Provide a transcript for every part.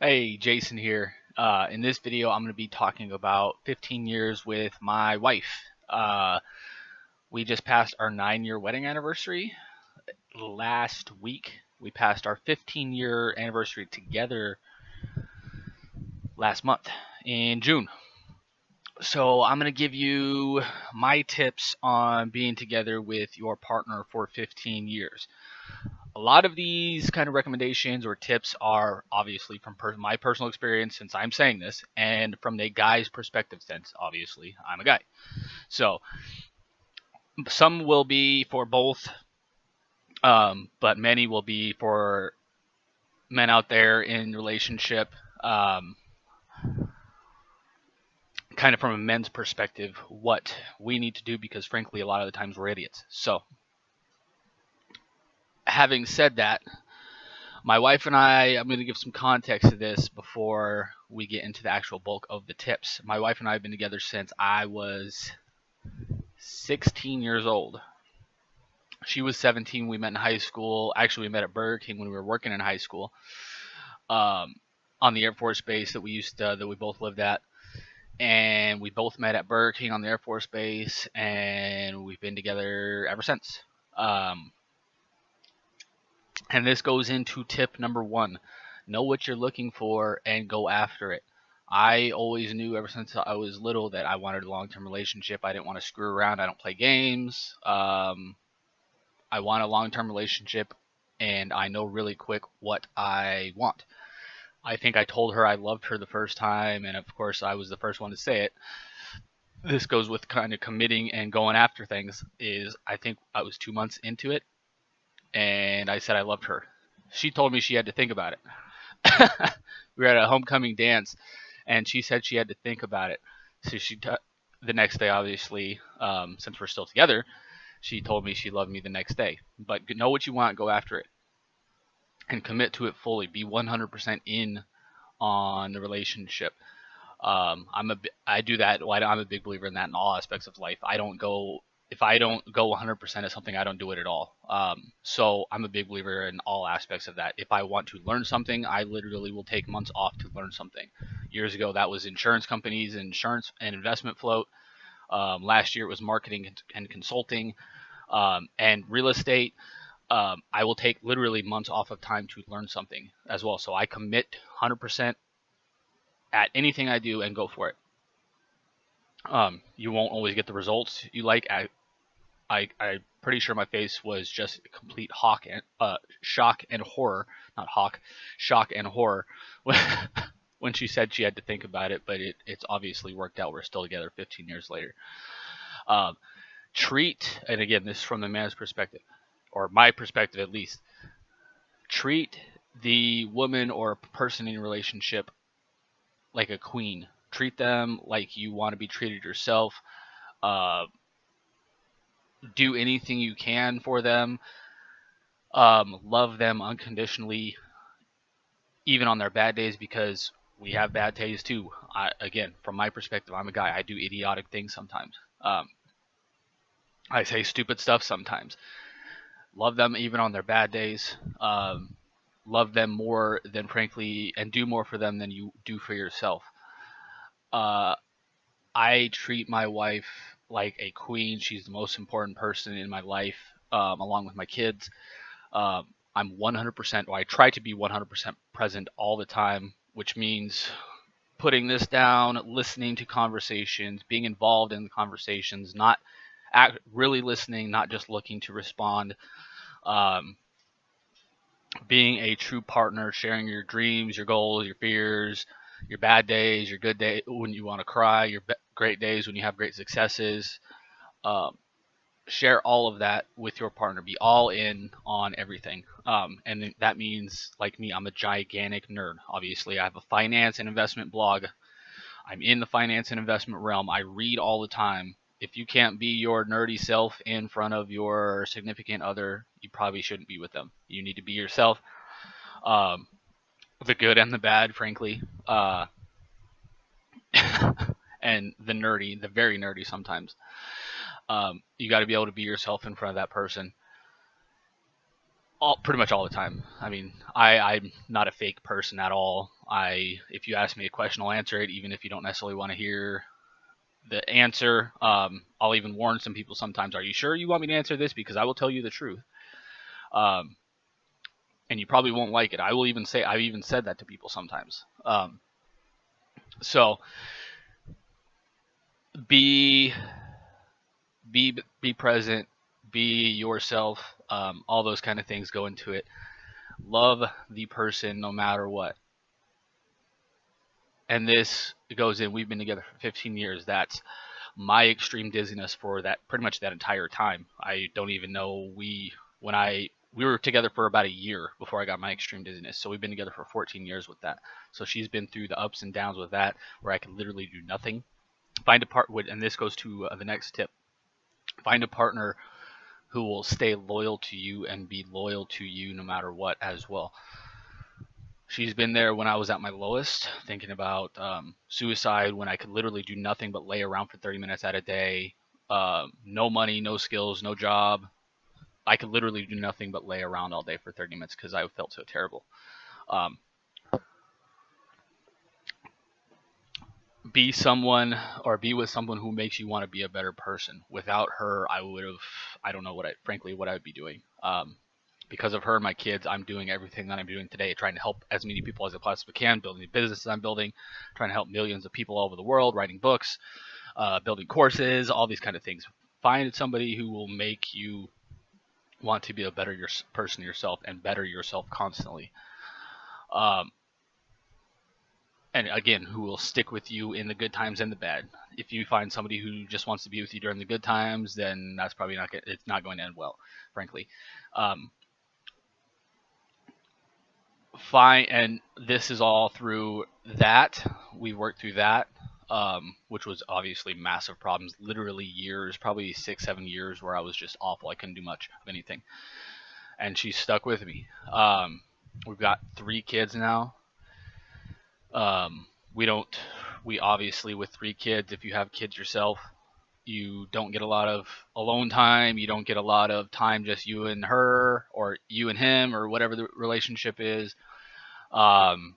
Hey, Jason here. In this video, I'm going to be talking about 15 years with my wife. We just passed our 9-year wedding anniversary last week. We passed our 15-year anniversary together last month in June. So I'm going to give you my tips on being together with your partner for 15 years. A lot of these kind of recommendations or tips are obviously from my personal experience, since I'm saying this, and from the guy's perspective, since obviously I'm a guy. So some will be for both, but many will be for men out there in relationship, kind of from a men's perspective, what we need to do, because frankly, a lot of the times we're idiots. So having said that, my wife and I'm going to give some context to this before we get into the actual bulk of the tips. My wife and I have been together since I was 16 years old. She was 17. We met in high school. Actually, we met at Burger King when we were working in high school, on the Air Force Base that we both lived at. And we both met at Burger King on the Air Force Base, and we've been together ever since. And this goes into tip number 1. Know what you're looking for and go after it. I always knew ever since I was little that I wanted a long-term relationship. I didn't want to screw around. I don't play games. I want a long-term relationship, and I know really quick what I want. I think I told her I loved her the first time, and of course I was the first one to say it. This goes with kind of committing and going after things. I think I was 2 months into it, and I said I loved her. She told me she had to think about it. We were at a homecoming dance, and she said she had to think about it. So the next day, obviously, since we're still together, she told me she loved me the next day. But know what you want, go after it, and commit to it fully. Be 100% in on the relationship. I do that. Well, I'm a big believer in that in all aspects of life. If I don't go 100% at something, I don't do it at all. So I'm a big believer in all aspects of that. If I want to learn something, I literally will take months off to learn something. Years ago, that was insurance companies, insurance and investment float. Last year, it was marketing and consulting, and real estate. I will take literally months off of time to learn something as well. So I commit 100% at anything I do and go for it. You won't always get the results you like. I'm pretty sure my face was just complete shock and horror, not hawk, shock and horror when she said she had to think about it, but it's obviously worked out. We're still together 15 years later. And again, this is from the man's perspective, or my perspective at least, treat the woman or person in your relationship like a queen. Treat them like you want to be treated yourself. Do anything you can for them. Love them unconditionally, even on their bad days, because we have bad days too. Again, from my perspective, I'm a guy. I do idiotic things sometimes. I say stupid stuff sometimes. Love them even on their bad days. Love them more than, frankly, and do more for them than you do for yourself. I treat my wife like a queen. She's the most important person in my life, along with my kids. I'm 100%, or I try to be 100% present all the time, which means putting this down, listening to conversations, being involved in the conversations, not really listening, not just looking to respond. Being a true partner, sharing your dreams, your goals, your fears, your bad days, your good days when you want to cry, your great days when you have great successes. Share all of that with your partner. Be all in on everything. And that means, like me, I'm a gigantic nerd. Obviously, I have a finance and investment blog. I'm in the finance and investment realm. I read all the time. If you can't be your nerdy self in front of your significant other, you probably shouldn't be with them. You need to be yourself, the good and the bad, frankly, and the very nerdy sometimes. You got to be able to be yourself in front of that person. Pretty much all the time. I mean, I'm not a fake person at all. If you ask me a question, I'll answer it, even if you don't necessarily want to hear the answer. I'll even warn some people sometimes. Are you sure you want me to answer this? Because I will tell you the truth. Um, and you probably won't like it. I've even said that to people sometimes. So be be present, be yourself. All those kind of things go into it. Love the person no matter what. And this goes in. We've been together for 15 years. That's my extreme dizziness for that pretty much that entire time. I don't even know we were together for about a year before I got my extreme dizziness. So we've been together for 14 years with that. So she's been through the ups and downs with that, where I can literally do nothing. Find a partner, and this goes to the next tip. Find a partner who will stay loyal to you and be loyal to you no matter what as well. She's been there when I was at my lowest, thinking about suicide, when I could literally do nothing but lay around for 30 minutes at a day. No money, no skills, no job. I could literally do nothing but lay around all day for 30 minutes because I felt so terrible. Um, be someone or be with someone who makes you want to be a better person. Without her, I don't know what I would be doing. Because of her and my kids, I'm doing everything that I'm doing today, trying to help as many people as I possibly can, building the businesses I'm building, trying to help millions of people all over the world, writing books, building courses, all these kind of things. Find somebody who will make you want to be a better person yourself and better yourself constantly. Um, and again, who will stick with you in the good times and the bad. If you find somebody who just wants to be with you during the good times, then that's probably it's not going to end well, frankly. Um, Fine, and this is all through that. We worked through that, which was obviously massive problems. Literally years, probably 6, 7 years, where I was just awful. I couldn't do much of anything, and she stuck with me. We've got 3 kids now. We don't. We obviously, with 3 kids, if you have kids yourself, you don't get a lot of alone time. You don't get a lot of time just you and her, or you and him, or whatever the relationship is. Um,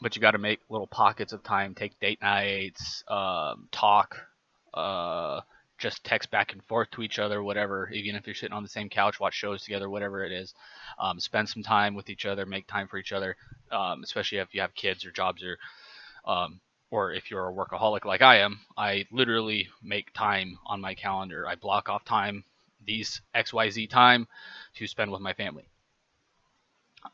but you got to make little pockets of time, take date nights, talk, uh, just text back and forth to each other, whatever. Even if you're sitting on the same couch, watch shows together, whatever it is. Spend some time with each other, make time for each other, especially if you have kids or jobs um, or if you're a workaholic like I am. I literally make time on my calendar. I block off time, these XYZ time, to spend with my family.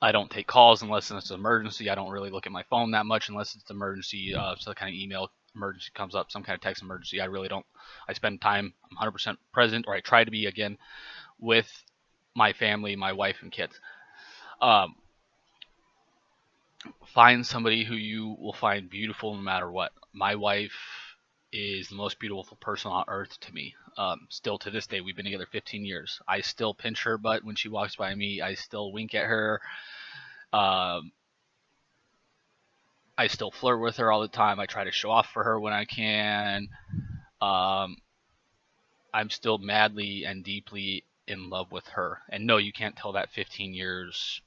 I don't take calls unless it's an emergency. I don't really look at my phone that much unless it's an emergency, some kind of email emergency comes up, some kind of text emergency. I really don't. I spend time, I'm 100% present, or I try to be again, with my family, my wife and kids. Um, Find somebody who you will find beautiful no matter what. My wife is the most beautiful person on earth to me. Still to this day, we've been together 15 years. I still pinch her butt when she walks by me. I still wink at her. Um, I still flirt with her all the time. I try to show off for her when I can. Um, I'm still madly and deeply in love with her. And no, you can't tell that 15 years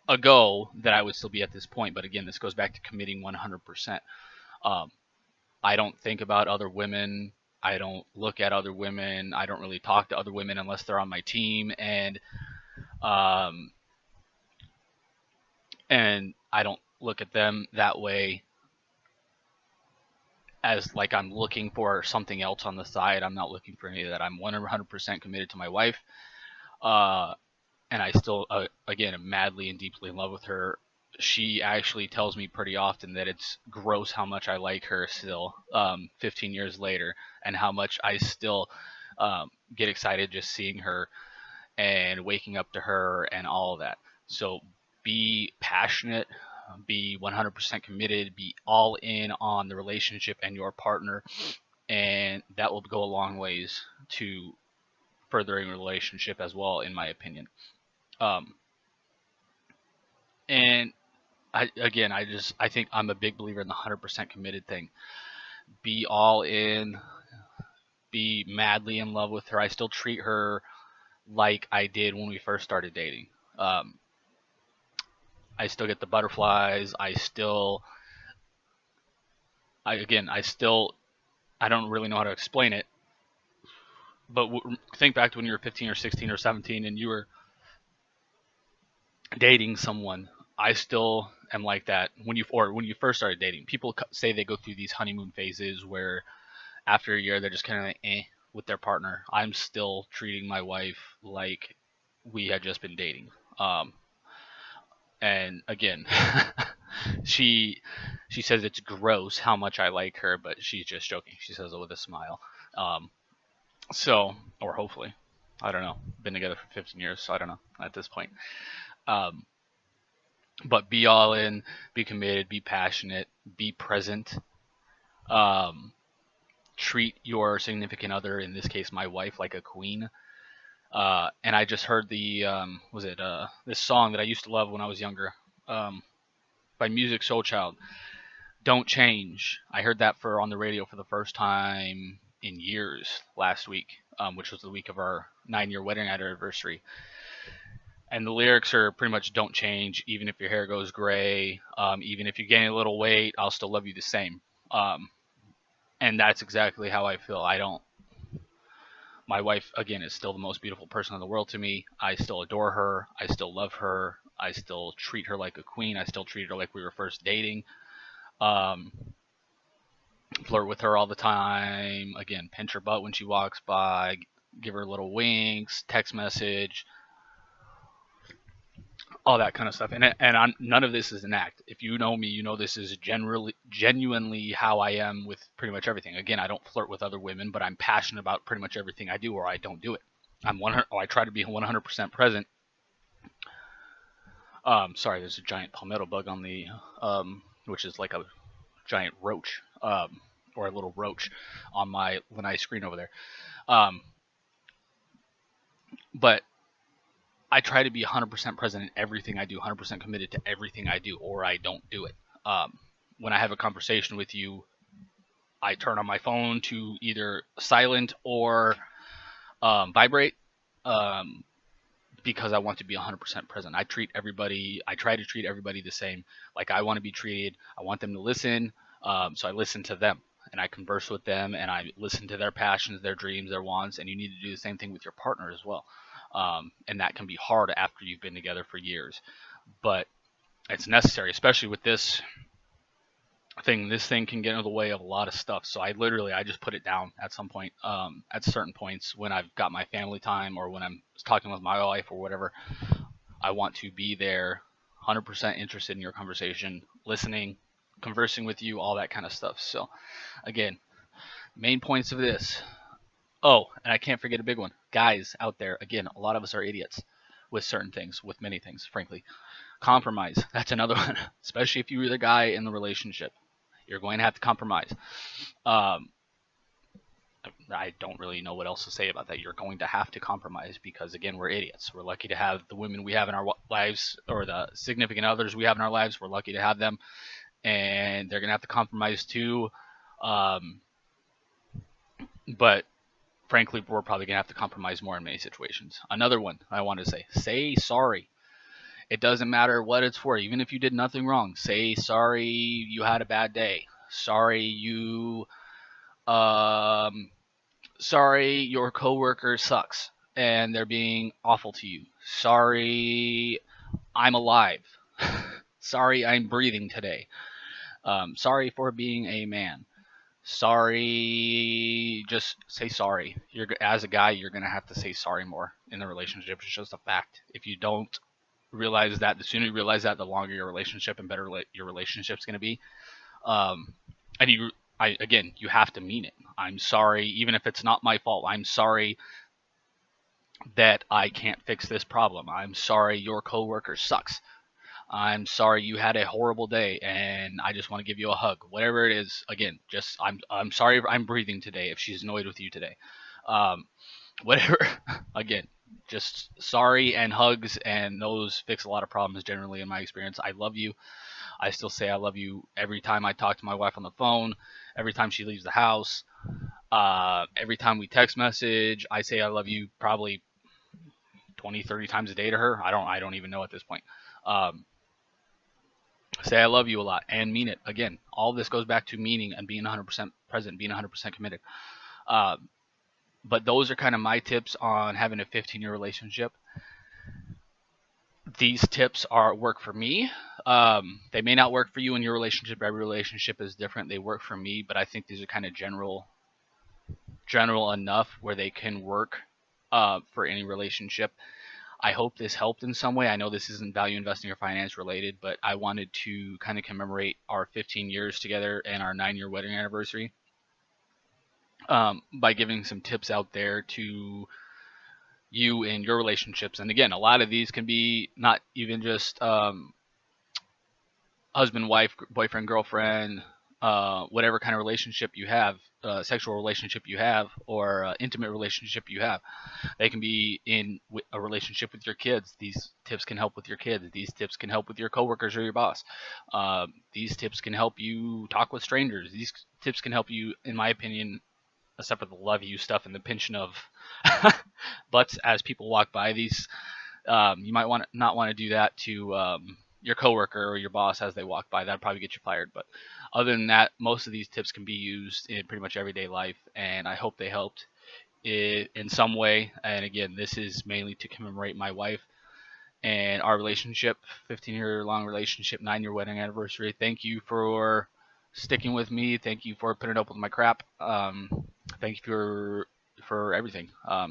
ago that I would still be at this point. But again, this goes back to committing 100%. Um, I don't think about other women. I don't look at other women. I don't really talk to other women unless they're on my team. Um, and I don't look at them that way as like I'm looking for something else on the side. I'm not looking for any of that. I'm 100% committed to my wife. Uh, and I still, again, am madly and deeply in love with her. She actually tells me pretty often that it's gross how much I like her still, 15 years later, and how much I still get excited just seeing her and waking up to her and all of that. So be passionate, be 100% committed, be all in on the relationship and your partner, and that will go a long ways to furthering a relationship as well, in my opinion. Um, and I think I'm a big believer in the 100% committed thing. Be all in, be madly in love with her. I still treat her like I did when we first started dating. I still get the butterflies. I don't really know how to explain it, but think back to when you were 15 or 16 or 17 and you were dating someone. I still am like that when you first started dating. People say they go through these honeymoon phases where after a year they're just kind of like, with their partner. I'm still treating my wife like we had just been dating. And again, she she says it's gross how much I like her, but she's just joking. She says it with a smile. Um, so, or hopefully, I don't know. Been together for 15 years, so I don't know at this point. Um, but be all in, be committed, be passionate, be present. Um, treat your significant other, in this case my wife, like a queen. And I just heard was it this song that I used to love when I was younger, um, by Music Soul Child. Don't change. I heard that for on the radio for the first time in years last week, which was the week of our 9-year wedding anniversary. And the lyrics are pretty much don't change, even if your hair goes gray, even if you gain a little weight, I'll still love you the same. Um, and that's exactly how I feel. I don't. My wife, again, is still the most beautiful person in the world to me. I still adore her. I still love her. I still treat her like a queen. I still treat her like we were first dating. Um, flirt with her all the time. Again, pinch her butt when she walks by, give her little winks, text message, all that kind of stuff. And none of this is an act. If you know me, you know this is genuinely how I am with pretty much everything. Again, I don't flirt with other women, but I'm passionate about pretty much everything I do, or I don't do it. I try to be 100% present. Sorry, there's a giant palmetto bug on the, which is like a giant roach, or a little roach on my lanai screen over there. Um, but I try to be 100% present in everything I do, 100% committed to everything I do, or I don't do it. When I have a conversation with you, I turn on my phone to either silent or vibrate, um, because I want to be 100% present. I try to treat everybody the same. Like I want to be treated. I want them to listen. So I listen to them and I converse with them and I listen to their passions, their dreams, their wants. And you need to do the same thing with your partner as well. And that can be hard after you've been together for years, but it's necessary, especially with this thing. This thing can get in the way of a lot of stuff. So I just put it down at some point, at certain points when I've got my family time or when I'm talking with my wife or whatever. I want to be there, 100% interested in your conversation, listening, conversing with you, all that kind of stuff. So again, main points of this. Oh, and I can't forget a big one. Guys out there, again, a lot of us are idiots with certain things, with many things, frankly. Compromise. That's another one, especially if you're the guy in the relationship. You're going to have to compromise. Um, I don't really know what else to say about that. You're going to have to compromise because, again, we're idiots. We're lucky to have the women we have in our lives or the significant others we have in our lives. We're lucky to have them, and they're going to have to compromise too. Um, but frankly, we're probably going to have to compromise more in many situations. Another one I want to say sorry. It doesn't matter what it's for. Even if you did nothing wrong, say sorry you had a bad day. Um, sorry your coworker sucks and they're being awful to you. Sorry I'm alive. Sorry I'm breathing today. Sorry for being a man. Sorry, just say sorry. As a guy, you're gonna have to say sorry more in the relationship. It's just a fact. If you don't realize that, the sooner you realize that, the longer your relationship and better your relationship's gonna be. Um, and again, you have to mean it. I'm sorry, even if it's not my fault. I'm sorry that I can't fix this problem. I'm sorry your coworker sucks. I'm sorry you had a horrible day and I just want to give you a hug. Whatever it is, again, just I'm sorry I'm breathing today if she's annoyed with you today. Um, whatever. Again, just sorry and hugs, and those fix a lot of problems generally in my experience. I love you. I still say I love you every time I talk to my wife on the phone, every time she leaves the house, every time we text message. I say I love you probably 20, 30 times a day to her. I don't even know at this point. Um, Say I love you a lot and mean it. Again, all this goes back to meaning and being 100% present, being 100% committed. Uh, but those are kind of my tips on having a 15-year relationship. These tips are work for me. They may not work for you in your relationship. Every relationship is different. They work for me, but I think these are kind of general enough where they can work for any relationship. I hope this helped in some way. I know this isn't value investing or finance related, but I wanted to kind of commemorate our 15 years together and our 9-year wedding anniversary by giving some tips out there to you in your relationships. And again, a lot of these can be not even just husband, wife, boyfriend, girlfriend, whatever kind of relationship you have, sexual relationship you have, or intimate relationship you have. They can be in a relationship with your kids. These tips can help with your kids. These tips can help with your coworkers or your boss. These tips can help you talk with strangers. These tips can help you, in my opinion, except for the love you stuff and the pinching of butts as people walk by. These you might not want to do that to your coworker or your boss as they walk by. That'd probably get you fired. But other than that, most of these tips can be used in pretty much everyday life, and I hope they helped in some way. And again, this is mainly to commemorate my wife and our relationship, 15-year long relationship, 9-year wedding anniversary. Thank you for sticking with me. Thank you for putting up with my crap. Thank you for everything.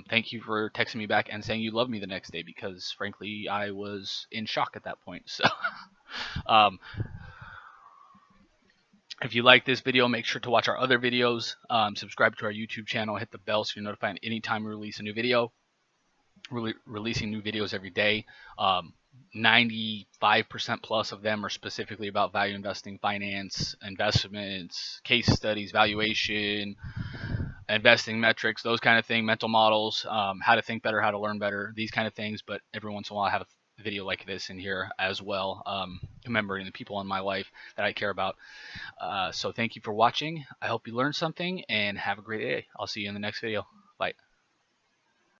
Thank you for texting me back and saying you love me the next day, because frankly I was in shock at that point. So if you like this video, make sure to watch our other videos. Subscribe to our YouTube channel. Hit the bell so you're notified anytime we release a new video. Releasing new videos every day. 95% plus of them are specifically about value investing, finance, investments, case studies, valuation, investing metrics, those kind of things, mental models, how to think better, how to learn better, these kind of things. But every once in a while I have a video like this in here as well, commemorating the people in my life that I care about. So thank you for watching. I hope you learned something and have a great day. I'll see you in the next video. Bye.